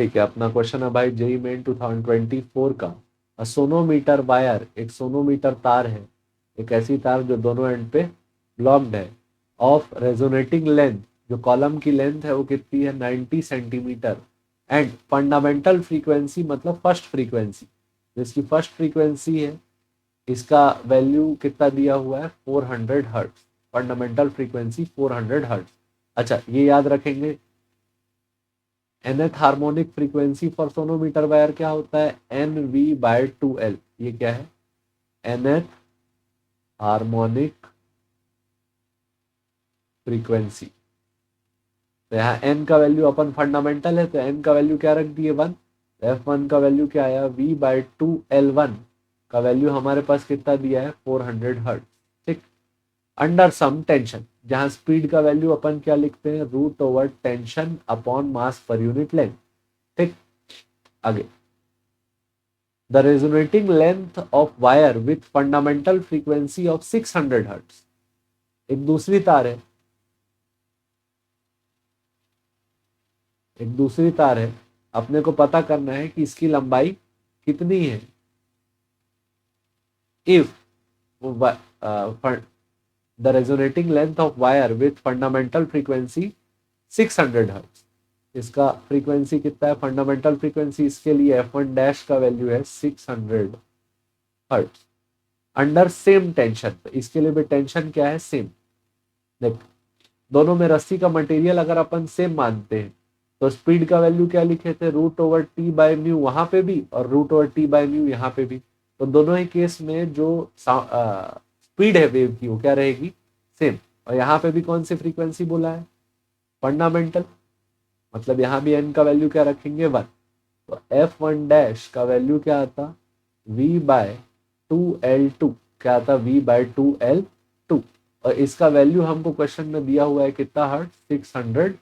ठीक है, अपना क्वेश्चन है भाई जेईई मेन 2024 का। सोनोमीटर वायर, एक सोनोमीटर तार है, एक ऐसी तार जो दोनों एंड पे ब्लॉक्ड है, ऑफ रेजोनेटिंग लेंथ, जो कॉलम की लेंथ है वो कितनी है 90 सेंटीमीटर, एंड फंडामेंटल फ्रीक्वेंसी मतलब फर्स्ट फ्रीक्वेंसी, जिसकी फर्स्ट फ्रीक्वेंसी है इसका वैल्यू कितना दिया हुआ है 400 हर्ट्ज, फंडामेंटल फ्रीक्वेंसी 400 हर्ट्ज। अच्छा ये याद रखेंगे, nth harmonic frequency for sonometer wire क्या होता है NV/2L। ये क्या है nth हार्मोनिक फ्रीक्वेंसी। तो यहाँ n का वैल्यू अपन फंडामेंटल है तो n का वैल्यू क्या रख दिए 1, f1 का वैल्यू क्या आया V/2L1 का वैल्यू हमारे पास कितना दिया है 400 हर्ट्ज। ठीक, अंडर सम टेंशन, जहां स्पीड का वैल्यू अपन क्या लिखते हैं √over tension upon mass per unit length. ठीक, आगे the resonating length of wire with fundamental frequency of 600 hertz। एक दूसरी तार है, एक दूसरी तार है, अपने को पता करना है कि इसकी लंबाई कितनी है। if the resonating length of wire with fundamental frequency 600 hertz, इसका फ्रीक्वेंसी कितना है फंडामेंटल फ्रीक्वेंसी इसके लिए f1 डैश का वैल्यू है 600 हर्ट्ज अंडर सेम टेंशन। इसके लिए भी टेंशन क्या है सेम। देख, दोनों में रस्सी का मटेरियल अगर अपन सेम मानते हैं तो स्पीड का वैल्यू क्या लिखे थे √T/μ वहां पे भी और √T/μ यहाँ पे भी। तो दोनों ही केस में जो स्पीड है वेव की वो क्या रहेगी सेम। और यहाँ पे भी कौन सी फ्रीक्वेंसी बोला है फंडामेंटल, मतलब यहाँ भी n का वैल्यू क्या रखेंगे 1। तो f1 डैश का वैल्यू क्या आता V/2L2, क्या आता V/2L2। और इसका वैल्यू हमको क्वेश्चन में दिया हुआ है कितना हर्ट्ज 600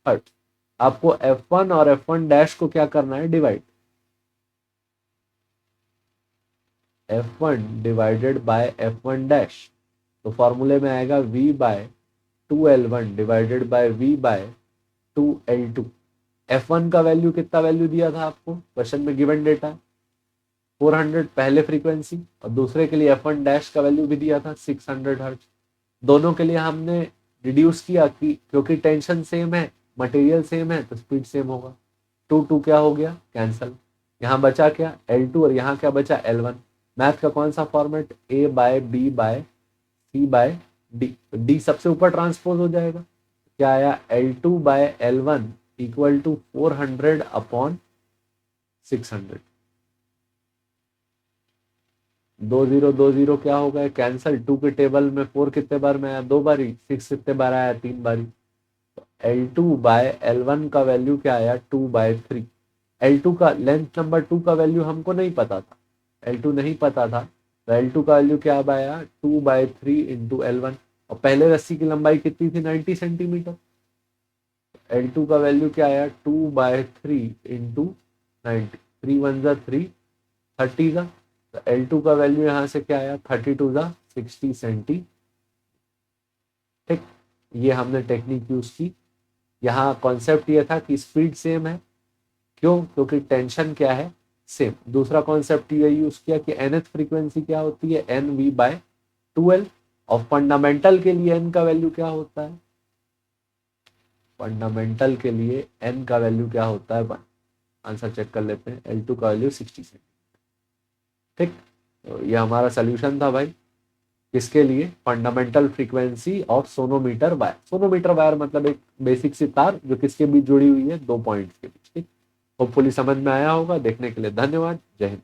हर्ट्ज। आपको f1 और f1 डैश को क्या करना है divide, f1 divided by f1 dash. तो फॉर्मूले में आएगा V/2L1 divided by V/2L2। f1 का वैल्यू कितना वैल्यू दिया था आपको क्वेश्चन में गिवन डेटा 400 पहले फ्रीक्वेंसी, और दूसरे के लिए f1 डैश का वैल्यू भी दिया था 600 हर्ट्ज। दोनों के लिए हमने रिड्यूस किया कि क्योंकि टेंशन सेम है मटेरियल सेम है तो स्पीड सेम होगा। 2 क्या हो गया कैंसल, यहाँ बचा क्या L2 और यहाँ क्या बचा L1। मैथ का कौन सा फॉर्मेट A/B/C/D, D सबसे ऊपर ट्रांसपोज हो जाएगा, क्या आया L2/L1 इक्वल टू 400 अपॉन 600। 2020 क्या हो गया कैंसल, 2 के टेबल में 4 कितने बार में आया 2 बारी, 6 कितने बार आया 3 बारी। तो L2/L1 का वैल्यू क्या आया 2/3। L2 का लेंथ नंबर 2 का वैल्यू हमको नहीं पता था, L2 नहीं पता था तो L2 का वैल्यू क्या आया 2/3 इंटू L1। और पहले रस्सी की लंबाई कितनी थी 90 सेंटीमीटर, L2 का वैल्यू क्या आया 2/3 इंटू 90, 3 1 3 30 का। तो L2 का वैल्यू यहाँ से क्या आया 32 60 सेंटी। ठीक, ये हमने टेक्निक यूज की। यहाँ कॉन्सेप्ट ये था कि स्पीड सेम है, क्यों क्योंकि टेंशन क्या है सेम। दूसरा कॉन्सेप्ट ये यूज किया कि nth फ्रीक्वेंसी क्या होती है NV/2L, और फंडामेंटल के लिए n का वैल्यू क्या होता है, फंडामेंटल के लिए n का वैल्यू क्या होता है 1। आंसर चेक कर लेते हैं, L2 का वैल्यू 60 सेंटी। ठीक, तो ये हमारा सोल्यूशन था भाई, किसके लिए fundamental frequency of sonometer wire. Sonometer wire मतलब एक बेसिक सी तार जो किसके बीच जुड़ी हुई है 2 पॉइंट्स के बीच। ठीक, होपफुली समझ में आया होगा। देखने के लिए धन्यवाद, जय हिंद।